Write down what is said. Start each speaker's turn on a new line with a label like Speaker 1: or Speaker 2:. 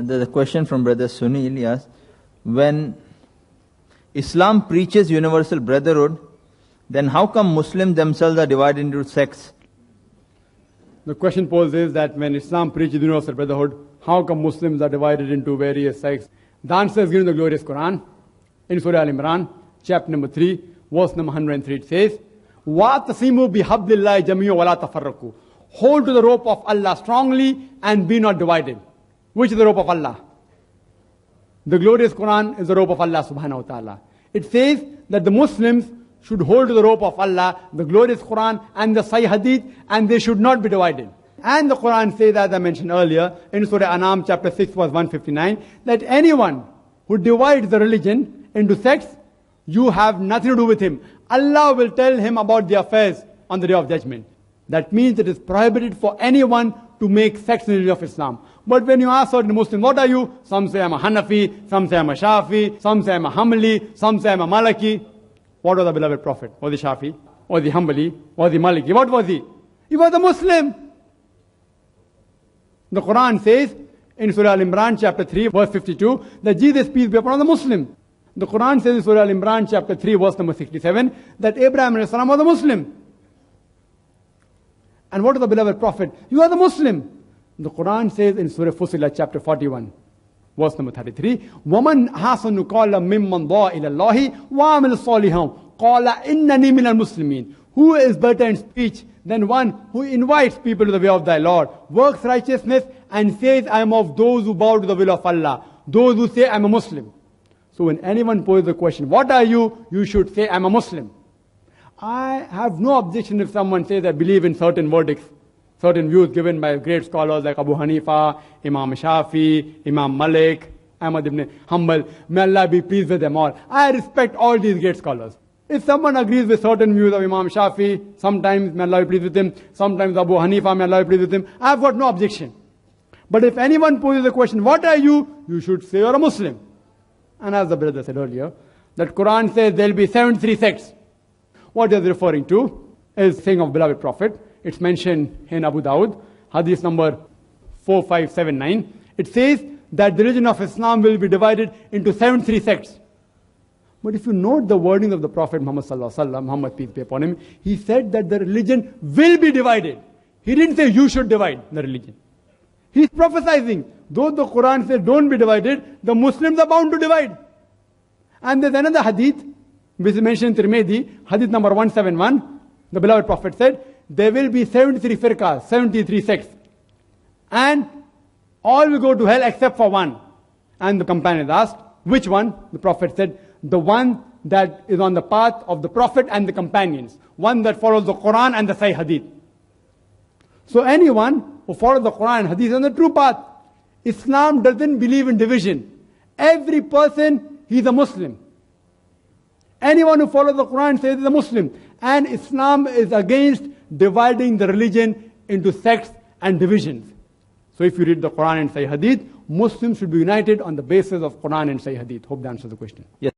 Speaker 1: There's a question from Brother Sunil. Yes. When Islam preaches universal brotherhood, then how come Muslims themselves are divided into sects?
Speaker 2: The question posed is that when Islam preaches universal brotherhood, how come Muslims are divided into various sects? The answer is given in the glorious Quran. In Surah Al-Imran, chapter number 3, verse number 103, it says, وَاعْتَصِمُوا بِحَبْلِ اللَّهِ جَمِيعًا وَلَا تَفَرَّقُوا. Hold to the rope of Allah strongly and be not divided. Which is the rope of Allah? The glorious Quran is the rope of Allah subhanahu wa ta'ala. It says that the Muslims should hold to the rope of Allah, the glorious Quran and the Sahih Hadith, and they should not be divided. And the Quran says, as I mentioned earlier, in Surah An'am chapter 6 verse 159, that anyone who divides the religion into sects, you have nothing to do with him. Allah will tell him about the affairs on the Day of Judgment. That means it is prohibited for anyone to make sects in the religion of Islam. But when you ask certain Muslims, what are you? Some say I'm a Hanafi, some say I'm a Shafi, some say I'm a Hanbali, some say I'm a Maliki. What was the beloved Prophet? Was he Shafi? Was he Hanbali? Was he Maliki? What was he? He was a Muslim. The Quran says in Surah Al-Imran chapter 3 verse 52 that Jesus, peace be upon him, was a Muslim. The Quran says in Surah Al-Imran chapter 3 verse number 67 that Abraham was a Muslim. And what is the beloved Prophet? He was a Muslim. The Quran says in Surah Fussilat chapter 41, verse number 33, وَمَنْ حَسَنُ قَالَ مِمَّنْ ضَاءَ إِلَى اللَّهِ وَعَمِلَ صَالِحًا قَالَ إِنَّنِي مِنَ الْمُسْلِمِينَ. Who is better in speech than one who invites people to the way of thy Lord, works righteousness, and says, I am of those who bow to the will of Allah, those who say, I am a Muslim. So when anyone poses the question, what are you? You should say, I am a Muslim. I have no objection if someone says, I believe in certain verdicts, certain views given by great scholars like Abu Hanifa, Imam Shafi, Imam Malik, Ahmad ibn Hanbal. May Allah be pleased with them all. I respect all these great scholars. If someone agrees with certain views of Imam Shafi, sometimes may Allah be pleased with him, sometimes Abu Hanifa, may Allah be pleased with him, I have got no objection. But if anyone poses the question, what are you? You should say you're a Muslim. And as the brother said earlier, that Quran says there will be 73 sects. What is referring to is saying of beloved Prophet. It's mentioned in Abu Dawud, hadith number 4579. It says that the religion of Islam will be divided into 73 sects. But if you note the wording of the Prophet Muhammad sallallahu alaihi wasallam, Muhammad peace be upon him, he said that the religion will be divided. He didn't say you should divide the religion. He's prophesizing. Though the Quran says don't be divided, the Muslims are bound to divide. And there's another hadith, which is mentioned in Tirmidhi, hadith number 171. The beloved Prophet said, there will be 73 firqas, 73 sects. And all will go to hell except for one. And the companions asked, which one? The Prophet said, the one that is on the path of the Prophet and the companions. One that follows the Quran and the Sahih Hadith. So anyone who follows the Quran and Hadith is on the true path. Islam doesn't believe in division. Every person, he's a Muslim. Anyone who follows the Quran says he's a Muslim. And Islam is against dividing the religion into sects and divisions. So if you read the Quran and Sahih Hadith, Muslims should be united on the basis of Quran and Sahih Hadith. Hope that answers the question.
Speaker 1: Yes.